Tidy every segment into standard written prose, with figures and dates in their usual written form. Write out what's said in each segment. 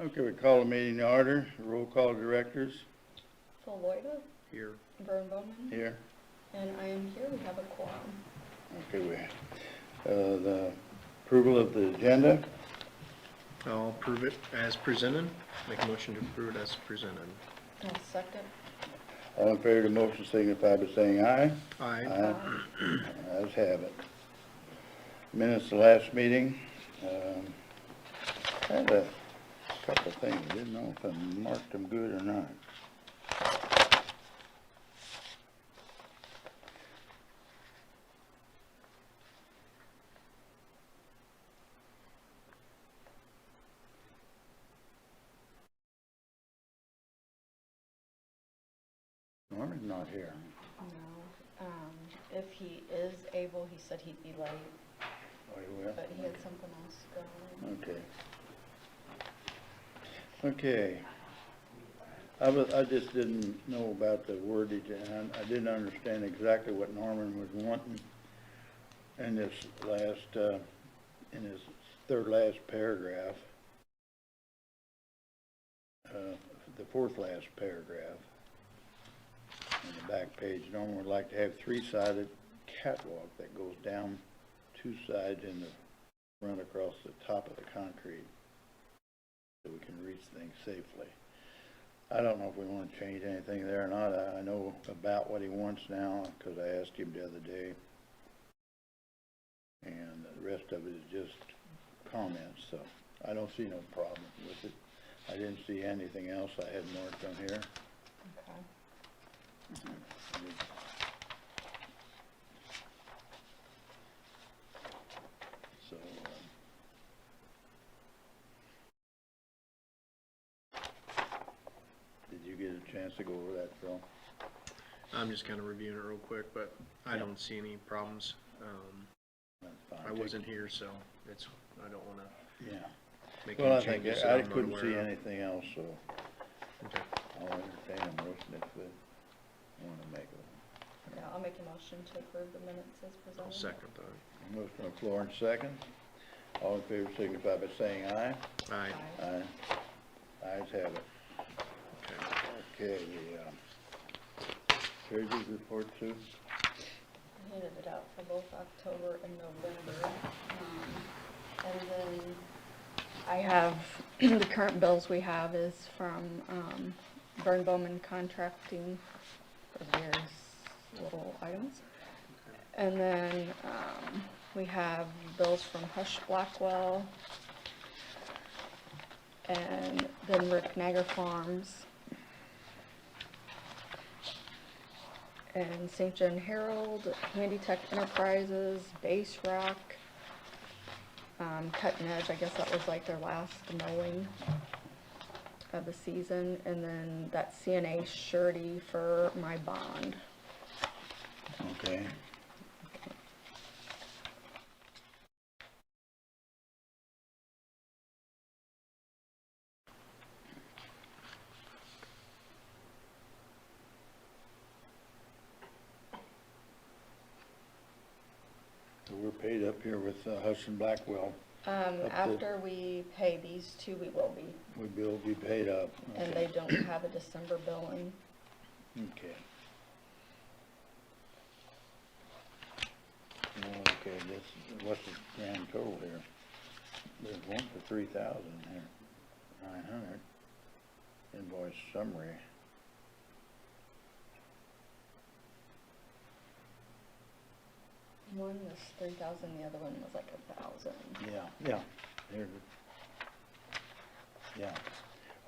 Okay, we call the meeting to order. Roll call directors. Phil Lloyda, Here. Vern Bowman, Here. and I am here. We have a quorum. Okay, the approval of the agenda. I'll approve it as presented. Make a motion to approve it as presented. I'll second. All in favor of the motion signify by saying aye. Aye. Ayes have it. Minutes of last meeting. I had a couple of things. I didn't know if I marked them good or not. Norman's not here. No. If he is able, he said he'd be late, Oh, he will? but he had something else going. Okay. I just didn't know about the wordage, and I didn't understand exactly what Norman was wanting in this last, in his third last paragraph, the fourth last paragraph on the back page. Norman would like to have three-sided catwalk that goes down two sides and run across the top of the concrete so we can reach things safely. I don't know if we want to change anything there or not. I know about what he wants now because I asked him the other day, and the rest of it is just comments, so I don't see no problem with it. I didn't see anything else I had marked on here. Okay. So, did you get a chance to go over that, Phil? I'm just kind of reviewing it real quick, but I don't see any problems. That's fine. I wasn't here, so I don't want to Yeah. make Well, I any think changes I that I'm not couldn't see aware of. anything else, so Okay. I'll entertain a motion if we want to make one. Yeah, I'll make a motion to approve the minutes as presented. I'll second that. Motion on the floor in second. All in favor signify by saying aye. Aye. Aye. Ayes have it. Okay. Okay, the treasurer's report, Sue? I handed it out for both October and November. And then I have, the current bills we have is from Vern Bowman Contracting for various little items. And then we have bills from Hush Blackwell and then Rick Nagar Farms and St. John Herald, Handy Tech Enterprises, Base Rock, Cutting Edge. I guess that was like their last mowing of the season, and then that CNA surety for my bond. Okay. So we're paid up here with Hush and Blackwell. After we pay these two, we will be, We'll be paid up. and Okay. they don't have a December billing. Okay. Okay, what's the grand total here? There's one for 3,000 here, 900. Invoice summary. One was 3,000, the other one was like 1,000. Yeah. Here. Yeah.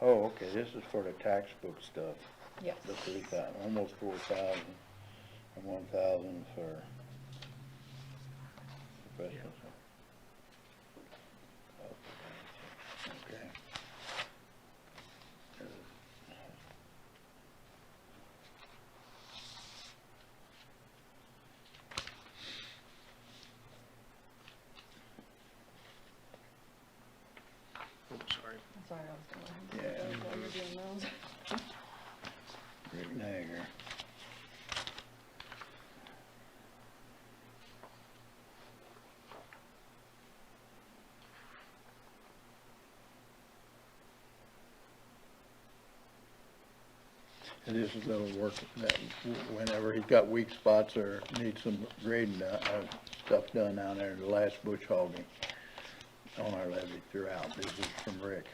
Oh, okay, this is for the tax book stuff. Yes. The 3,000, almost 4,000, and 1,000 for professional. Okay. Oops, sorry. Sorry, I was gonna Yeah. have to while you're doing those. Rick Nagar. And this is little work that whenever he's got weak spots or needs some grading, stuff done down there, the last bush hogging on our levee throughout. This is from Rick.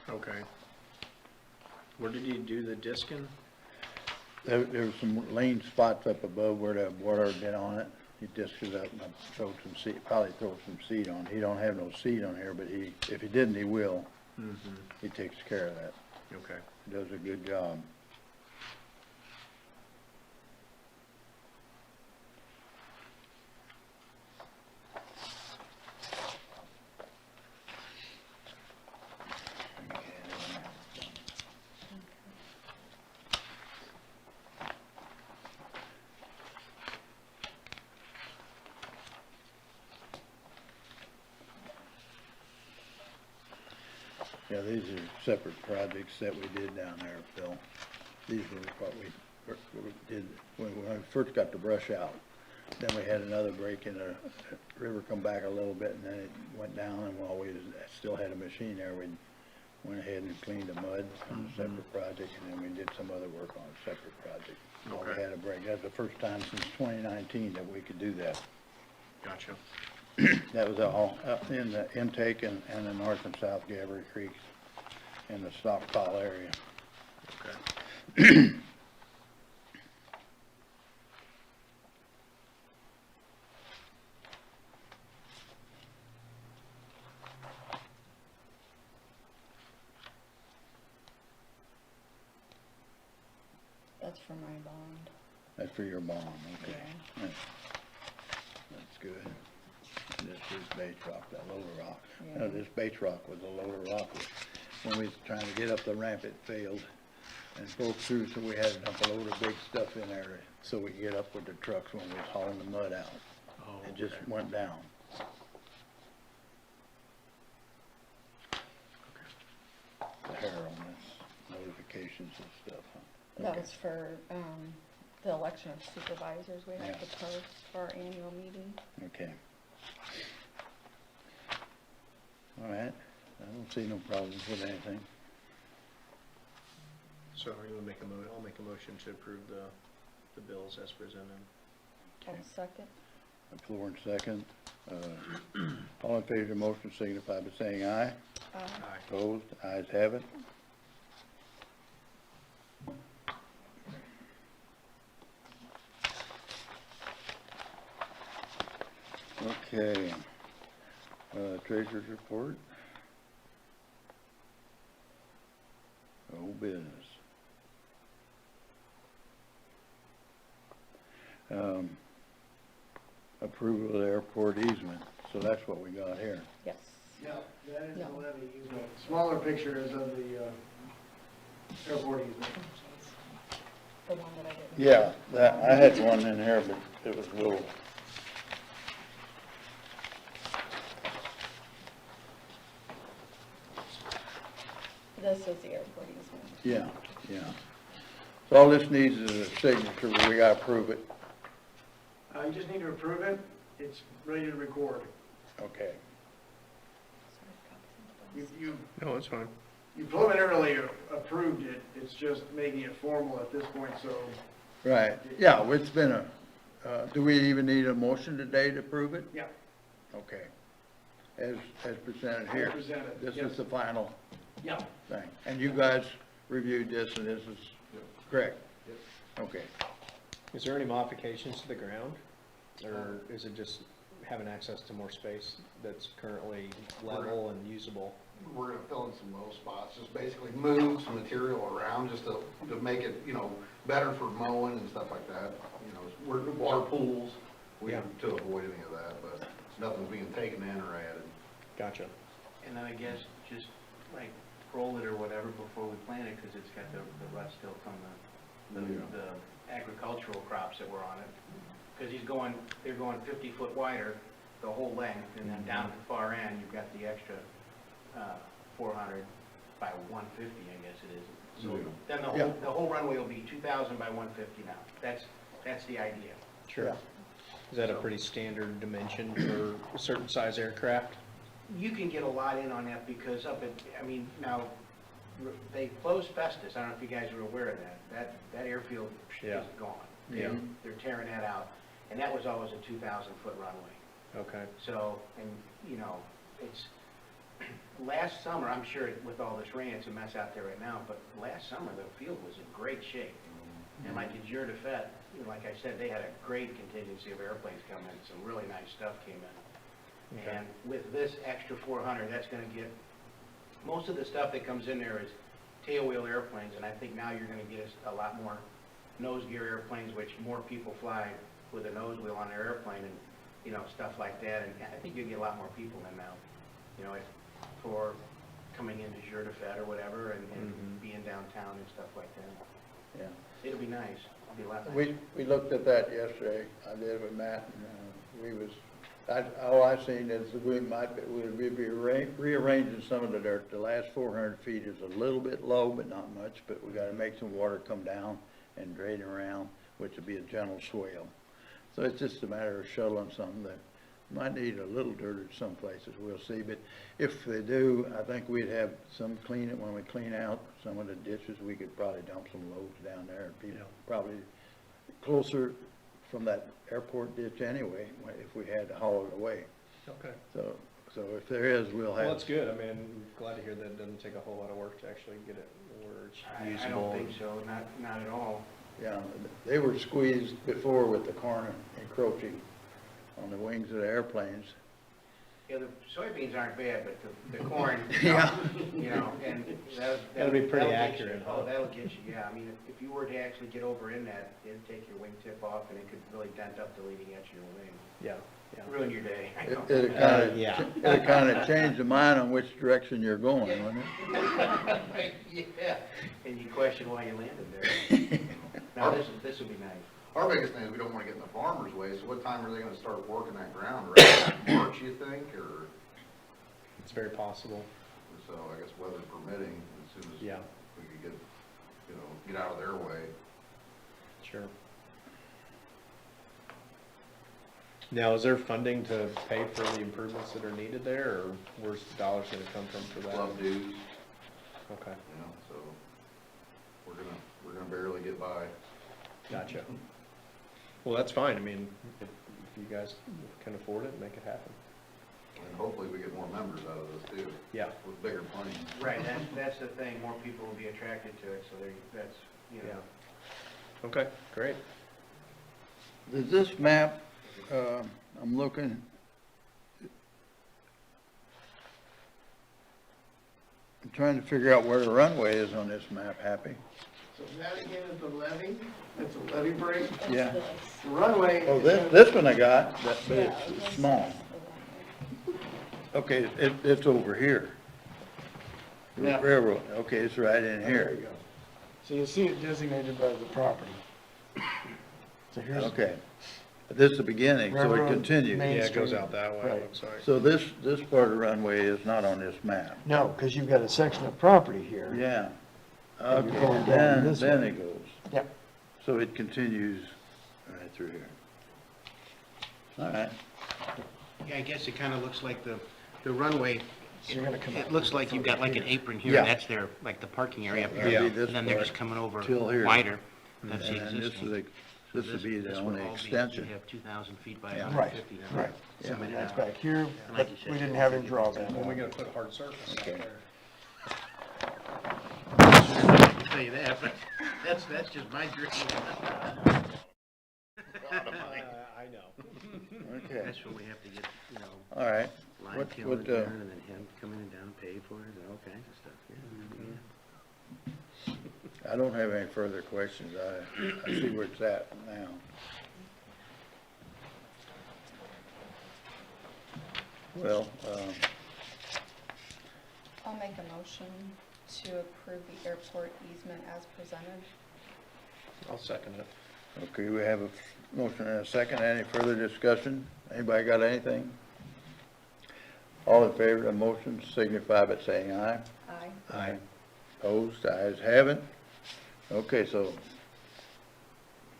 Okay. Where did you do the discing? There was some lean spots up above where the water had been on it. He discs it up and throw some seed, probably throw some seed on. He don't have no seed on here, but if he didn't, he will. Mm-hmm. He takes care of that. Okay. He does a good job. Yeah, these are separate projects that we did down there, Phil. These were what we did when we first got the brush out. Then we had another break in the river come back a little bit, and then it went down, and while we still had a machine there, we went ahead and cleaned the mud on a separate project, and then we did some other work on a separate project. While we Okay. had a break. That's the first time since 2019 that we could do that. Gotcha. That was all up in the intake and the north and south Gabbard Creeks in the stockpile area. Okay. That's for my bond. That's for your bond, okay. Yeah. That's good. This is base rock, that lower rock. Yeah. No, this base rock was a lower rock. When we was trying to get up the ramp, it failed and broke through, so we had to dump a load of big stuff in there so we could get up with the trucks when we was hauling the mud out. Oh, It just okay. went down. The hair on this, notifications and stuff, huh? That Okay. was for, the election of supervisors we have to Yeah. post for our annual meeting. Okay. All right, I don't see no problems with anything. So are you gonna make I'll make a motion to approve the bills as presented. I'll Okay. second. The floor in second. All in favor of the motion signify by saying aye. Aye. Opposed, ayes have it. Okay, treasurer's report. Old business. Approval of the airport easement, so that's what we got here. Yes. Yeah, that is the No. levee easement. Smaller picture is of the airport easement. The one that I didn't. Yeah, I had one in here, but it was little. This is the airport easement. Yeah, yeah. So all this needs is a signature, we gotta approve it. You just need to approve it. It's ready to record. Okay. You No, that's fine. preliminarily approved it. It's just making it formal at this point, so Right, yeah, it's been do we even need a motion today to approve it? yeah, Okay. As presented here. As presented, This yes. is the final yeah. thing. And you guys reviewed this and this is correct? Okay. Is there any modifications to the ground? Or is it just having access to more space that's currently level and usable? We're gonna fill in some low spots, just basically move some material around just to make it, better for mowing and stuff like that. We're water pools, Yeah. to avoid any of that, but nothing's being taken in or added. Gotcha. And then I guess just like roll it or whatever before we plant it, because it's got the rust still from the agricultural crops that were on it. Because they're going 50 foot wider, the whole length, and then down at the far end, you've got the extra 400 by 150, I guess it is. So then the whole runway will be 2,000 by 150 now. That's the idea. Sure. Is that a pretty standard dimension for a certain size aircraft? You can get a lot in on that because now, they closed Festus, I don't know if you guys are aware of that. That airfield Yeah. is gone. Yeah. They're tearing that out, and that was always a 2,000-foot runway. Okay. So, and, you know, it's, last summer, I'm sure with all this rain, it's a mess out there right now, but last summer, the field was in great shape. And like at Jour de Fête, like I said, they had a great contingency of airplanes come in, some really nice stuff came in. Okay. And with this extra 400, that's gonna get, most of the stuff that comes in there is tailwheel airplanes, and I think now you're gonna get us a lot more nose gear airplanes, which more people fly with a nose wheel on their airplane and, you know, stuff like that, and I think you'll get a lot more people in now, you know, for coming into Jour de Fête or whatever, and being downtown and stuff like that. Yeah. It'll be nice, it'll be a lot nicer. We looked at that yesterday, I did with Matt, and all I seen is we'd be rearranging some of the dirt. The last 400 feet is a little bit low, but not much, but we gotta make some water come down and drain around, which would be a gentle swale. So it's just a matter of shoveling some that might need a little dirt at some places, we'll see. But if they do, I think we'd have some when we clean out some of the ditches, we could probably dump some loads down there and be probably closer from that airport ditch anyway, if we had to haul it away. Okay. So if there is, we'll have. Well, that's good. I mean, I'm glad to hear that it doesn't take a whole lot of work to actually get it where it's I usable. don't think so, not at all. Yeah, they were squeezed before with the corn encroaching on the wings of the airplanes. Yeah, the soybeans aren't bad, but the corn, Yeah. you know, and That'll be pretty get you. accurate, huh? Oh, that'll get you, yeah. I mean, if you were to actually get over in that, it'd take your wingtip off, and it could really dent up the leading edge of your wing. Yeah, yeah. Ruin your day. I know. It'd kind of change the mind on which direction you're going, wouldn't it? Yeah, and you question why you landed there. Now, this would be nice. Our biggest thing is we don't wanna get in the farmer's way, so what time are they gonna start working that ground, right? March, you think, or, It's very possible. so I guess weather permitting, as soon as Yeah. we could get out of their way. Sure. Now, is there funding to pay for the improvements that are needed there, or where's the dollars gonna come from for that? Club dues, Okay, so we're gonna barely get by. gotcha. Well, that's fine. I mean, if you guys can afford it, make it happen. And hopefully we get more members out of this too. Yeah. With bigger planes. Right, that's the thing, more people will be attracted to it, so that's, you know. Yeah. Okay, great. Does this map, I'm looking, I'm trying to figure out where the runway is on this map, Happy. So that again is the levee, that's a levee break. It's Yeah. this. The runway. Oh, is this one I got, but Yeah, it's this small. is the runway. Okay, it's over here. Yeah. Railroad, okay, it's right in There here. you go. So you see it designated by the property. So here's. Okay. This is the beginning, so it Railroad, continues. Main Yeah, it goes Street. out that way, Right. it looks like. So this part of the runway is not on this map. No, because you've got a section of property here. Yeah. And you're Okay, going down this then way. it goes. Yep. So it continues right through here. All right. Yeah, I guess it kind of looks like the runway, So you're gonna come it up looks with like you've got like an apron here, Yeah. and that's their, like the parking area up It'll here. be this And then they're part just coming over till here. wider. That's the And this is existing. this would be the This only would all be- extension. You have 2,000 feet by Yeah. Right, 150. right. Yeah. So that's back here, And but like you said, we didn't have any drawback. When we gonna put hard surface out Okay. there? I can tell you that, but that's just my dream. I know. Okay, That's when we have to get, you know, all right. line What, killer what, there, and then him coming in down, pay for it, and all kinds of stuff, yeah. I don't have any further questions. I see where it's at now. Well, I'll make a motion to approve the airport easement as presented. I'll second it. okay, we have a motion and a second. Any further discussion? Anybody got anything? All in favor of the motion signify by saying aye. Aye. Aye. Opposed, ayes have it. Okay, so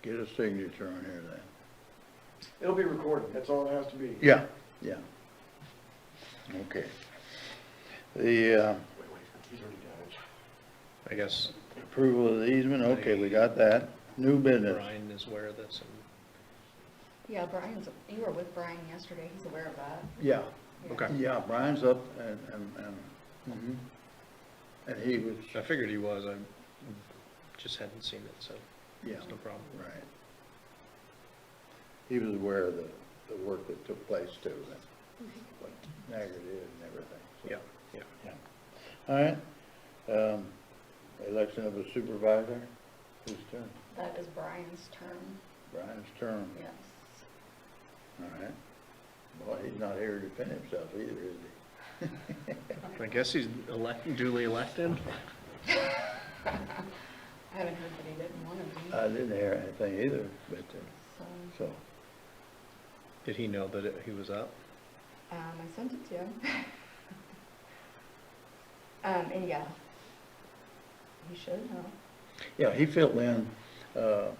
get a signature on here then. It'll be recorded, that's all it has to be. Yeah, yeah. Okay. The, He's already got it. I guess Approval of the easement, okay, we got that. New business. Brian is aware of this and. Yeah, you were with Brian yesterday, he's aware of that. Yeah, Okay. yeah, Brian's up and he was, I figured he was, I just hadn't seen it, so yeah, it's no problem. right. He was aware of the work that took place too, and what Niagara did and everything. So, Yeah, yeah. All right, election of a supervisor, whose turn? That is Brian's term, Brian's term. yes. All right. Boy, he's not here to defend himself either, is he? I guess he's duly elected. I haven't heard that he didn't want to be, I didn't hear anything either, but, so, so, Did he know that he was up? I sent it to him. And yeah, he should know. yeah, he filled in, For,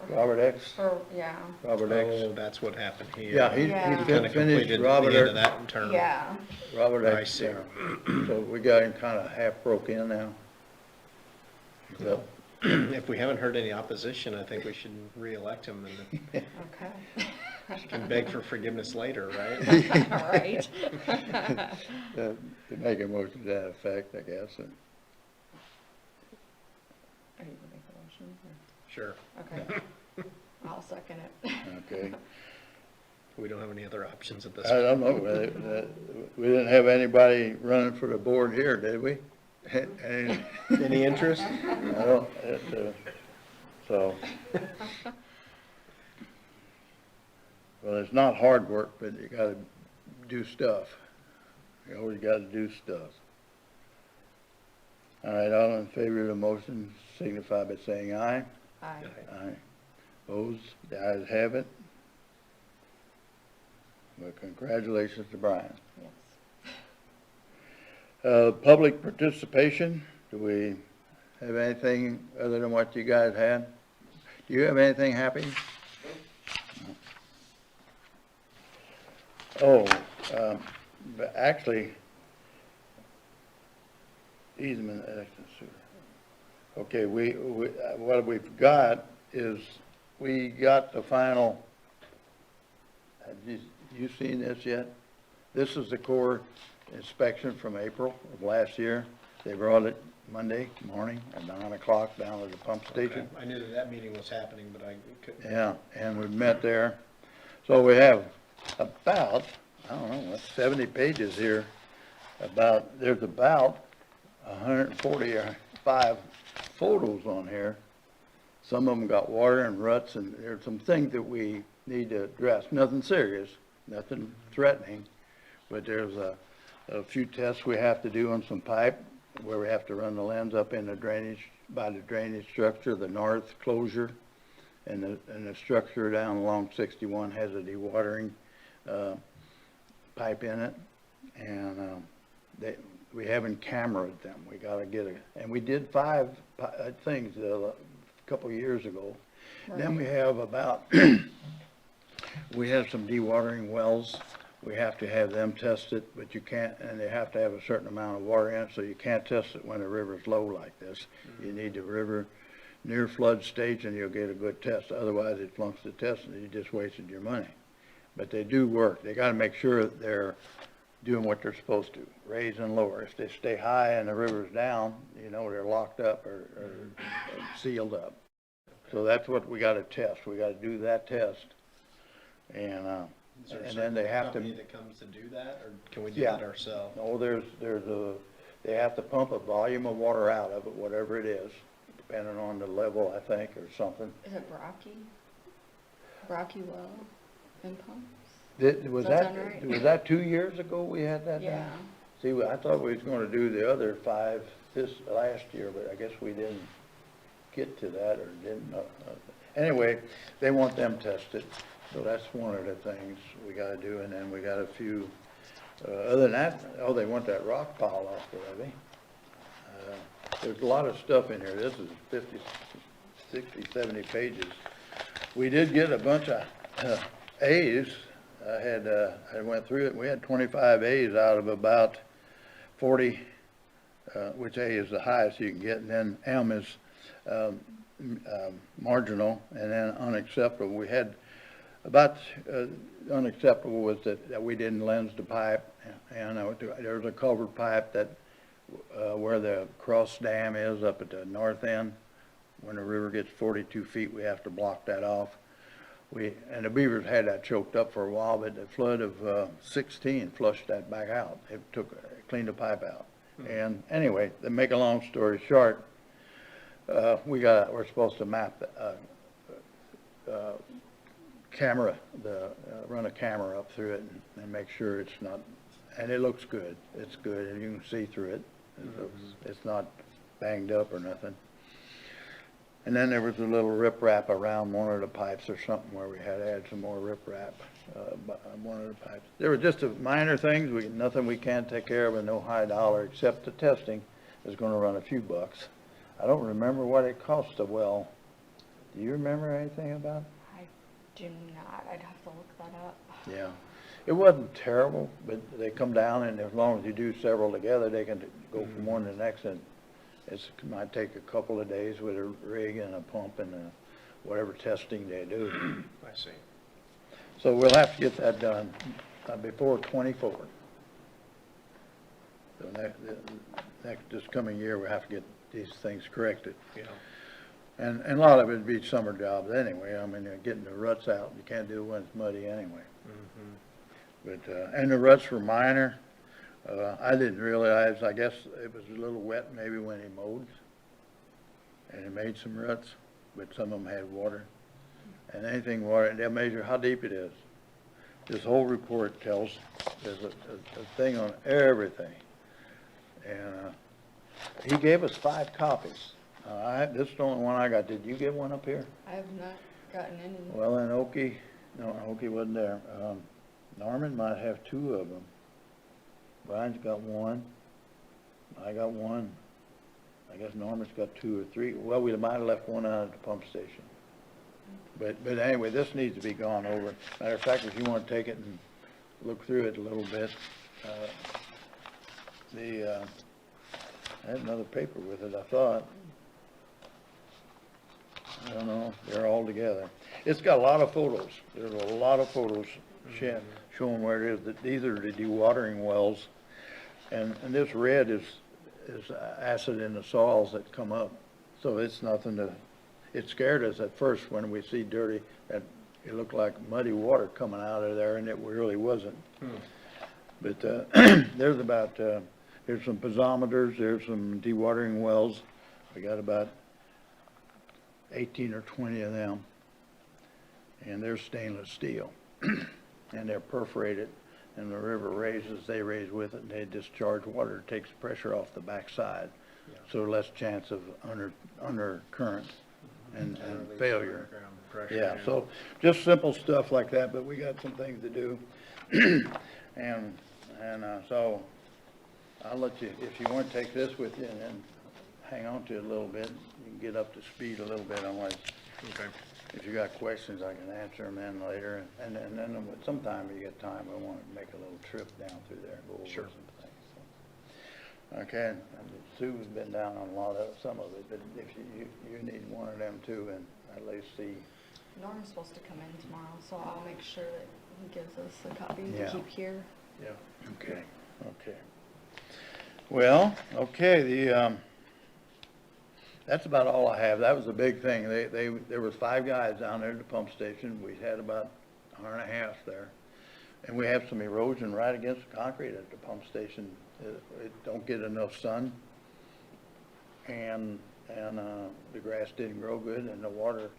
Robert X, yeah, Robert X. Oh, that's what happened here. Yeah, he Yeah. He fin- kind of finished completed the Robert end of X, that term. yeah. Robert I X see. term. So we got him kind of half broke in now. So, If we haven't heard any opposition, I think we should re-elect him and Okay. can beg for forgiveness later, right? All right. to make a motion to that effect, I guess, and, Are you gonna make the motion? Sure. Okay. I'll second it. okay. We don't have any other options at this I point. don't know, we didn't have anybody running for the board here, did we? And, Any interest? I don't, so. Well, it's not hard work, but you gotta do stuff. You always gotta do stuff. All right, all in favor of the motion signify by saying aye. Aye. Aye. Opposed? The ayes have it. Well, congratulations to Brian. Yes. Public participation, do we have anything other than what you guys had? Do you have anything happy? Oh, but actually, easement, okay, what we've got is, we got the final, have you seen this yet? This is the Corps inspection from April of last year. They brought it Monday morning at 9 o'clock down at the pump station. Okay. I knew that meeting was happening, but I couldn't. Yeah, and we met there. So we have about, I don't know, what, 70 pages here there's about 145 photos on here. Some of them got water and ruts, and there's some things that we need to address. Nothing serious, nothing threatening, but there's a few tests we have to do on some pipe where we have to run the lens up in the drainage, by the drainage structure, the north closure, and the structure down along 61 has a dewatering pipe in it, and we haven't cameraed them. We got to get and we did 5 things a couple years ago. Then we have about we have some dewatering wells. We have to have them tested, but you can't, and they have to have a certain amount of water in it, so you can't test it when the river's low like this. You need the river near flood stage and you'll get a good test. Otherwise, it flunks the test and you just wasted your money. But they do work. They got to make sure that they're doing what they're supposed to, raise and lower. If they stay high and the river's down, you know, they're locked up or sealed up. So that's what we got to test. We got to do that test. And then they have to. Company that comes to do that, or can we do Yeah. that ourselves? No, they have to pump a volume of water out of it, whatever it is, depending on the level, I think, or something. Is it Brocky? Brocky well and pumps? Was Does that that, sound right? was that 2 years ago we had that done? Yeah. See, I thought we was gonna do the other 5 this last year, but I guess we didn't get to that or didn't. Anyway, they want them tested, so that's one of the things we gotta do, and then we got a few, other than that, they want that rock pile off the levee. There's a lot of stuff in here. This is 50, 60, 70 pages. We did get a bunch of A's. I went through it, we had 25 A's out of about 40 which A is the highest you can get, and then M is marginal, and then unacceptable. We had about, unacceptable was that we didn't lens the pipe, and there was a culvert pipe that, where the cross dam is up at the north end. When the river gets 42 feet, we have to block that off. And the beavers had that choked up for a while, but the flood of 16 flushed that back out. It cleaned the pipe out. And anyway, to make a long story short, we're supposed to map the camera, run a camera up through it and make sure it's not, and it looks good. It's good, and you can see through it. It's not banged up or nothing. And then there was a little riprap around one of the pipes or something where we had to add some more riprap on one of the pipes. There were just minor things, nothing we can't take care of and no high dollar, except the testing is going to run a few bucks. I don't remember what it cost a well. Do you remember anything about it? I do not. I'd have to look that up. Yeah. It wasn't terrible, but they come down, and as long as you do several together, they can go from one to the next, and it might take a couple of days with a rig and a pump and whatever testing they do. I see. So we'll have to get that done before 24. So this coming year, we'll have to get these things corrected. Yeah. And a lot of it would be summer jobs anyway. I mean, getting the ruts out, you can't do it when it's muddy anyway. But, and the ruts were minor. I didn't realize, I guess it was a little wet maybe when he mowed, and it made some ruts, but some of them had water. And anything water, they'll measure how deep it is. This whole report tells, there's a thing on everything. And he gave us 5 copies. This is the only one I got. Did you get one up here? I have not gotten any. Well, and Okie, no, Okie wasn't there. Norman might have 2 of them. Brian's got 1. I got 1. I guess Norman's got 2 or 3. Well, we might have left one out at the pump station. But anyway, this needs to be gone over. Matter of fact, if you want to take it and look through it a little bit, I had another paper with it, I thought. I don't know, they're all together. It's got a lot of photos. There's a lot of photos showing where it is. That these are the dewatering wells, and this red is acid in the soils that come up. So it's nothing to. It scared us at first when we see dirty, that it looked like muddy water coming out of there, and it really wasn't. But there's about there's some piezometers, there's some dewatering wells. We got about 18 or 20 of them, and they're stainless steel, and they're perforated, and the river raises, they raise with it, and they discharge water, it takes pressure off the backside, so less chance of undercurrent and failure. Yeah, so just simple stuff like that, but we got some things to do, and so I'll let you, if you want to take this with you and then hang on to it a little bit, you can get up to speed a little bit on what. Okay. If you got questions, I can answer them then later, and then sometime you get time, I want to make a little trip down through there and go over Sure. some things. So. Okay, and Sue's been down on some of it, but if you need one of them too, and at least see. Norm's supposed to come in tomorrow, so I'll make sure that he gives us a copy Yeah. to keep here. Yeah. Okay, okay. Well, okay, that's about all I have. That was a big thing. There was 5 guys down there at the pump station. We had about an hour and a half there. And we have some erosion right against the concrete at the pump station. It don't get enough sun. And the grass didn't grow good and the water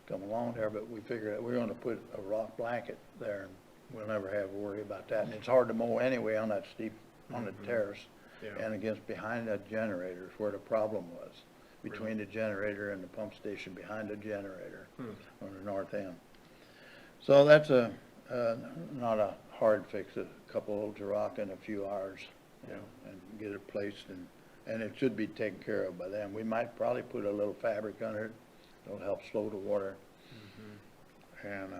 come along there, but we figured that we're going to put a rock blanket there, and we'll never have to worry about that. And it's hard to mow anyway on that steep, on the terrace. Yeah. And against behind that generator is where the problem was, between the generator and the pump station, behind the generator on the north end. So that's not a hard fix, a couple loads of rock in a few hours, you know, and get it placed, and it should be taken care of by then. We might probably put a little fabric under it. It'll help slow the water. And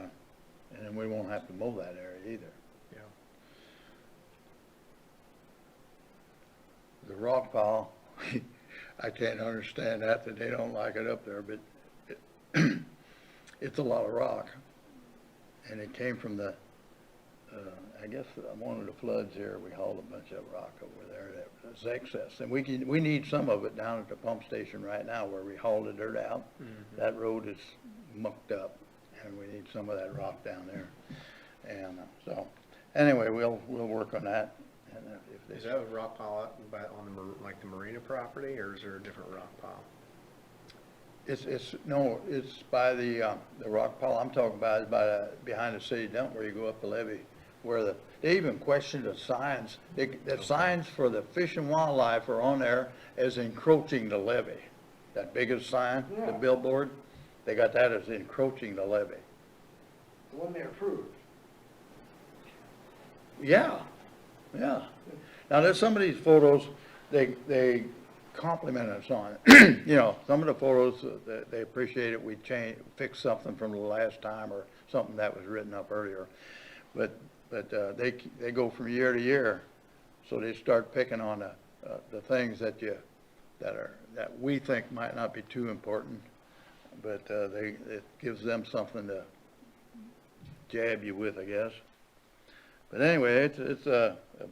then we won't have to mow that area either. Yeah. The rock pile, I can't understand that they don't like it up there, but it's a lot of rock. And it came from the, I guess, one of the floods here, we hauled a bunch of rock over there that was excess. And we need some of it down at the pump station right now where we haul the dirt out. That road is mucked up, and we need some of that rock down there. And so, anyway, we'll work on that. And if Is they, that a rock pile out by, on the, like the marina property, or is there a different rock pile? no, it's by the rock pile I'm talking about is behind the city dump where you go up the levee, where they even questioned the signs. The signs for the Fish and Wildlife are on there as encroaching the levee. That biggest sign, the billboard, they got that as encroaching the levee. The one they approved. Yeah, yeah. Now, there's some of these photos, they compliment us on it. You know, some of the photos, they appreciate it, we fix something from the last time or something that was written up earlier. But they go from year to year, so they start picking on the things that we think might not be too important, but it gives them something to jab you with, I guess. But anyway, it's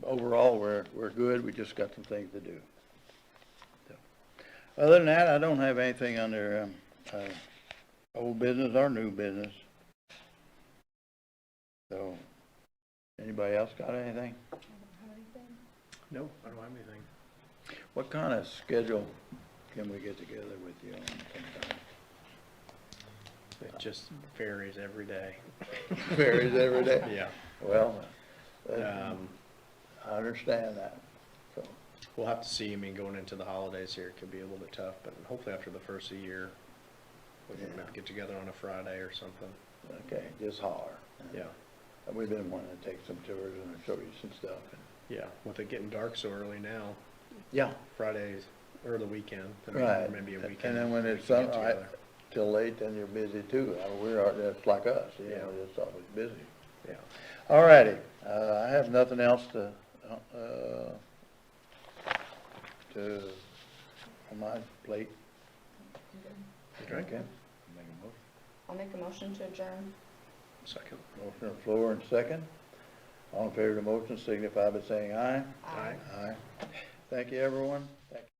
overall we're good. We just got some things to do. So, other than that, I don't have anything under old business or new business. So, anybody else got anything? I don't have anything. No, I don't have anything. What kind of schedule can we get together with you on sometime? It just varies every day. Varies every day. Yeah. Well, Um, I understand that. So, We'll have to see. I mean, going into the holidays here, it could be a little bit tough, but hopefully after the first of the year, we can Yeah. get together on a Friday or something. okay, just holler. Yeah. We've been wanting to take some tours and show you some stuff. Yeah, with it getting dark so early now, Yeah. Fridays or the weekend, I mean, Right. or maybe a weekend. And then when we it's can get sunlight together. till late, then you're busy too. It's like us, you know, Yeah. it's always busy. Yeah. All righty, I have nothing else on my plate. Okay. I'll make a motion to adjourn. Second. Motion on the floor and second. All in favor of the motion signify by saying aye. Aye. Aye. Thank you, everyone. Thank you.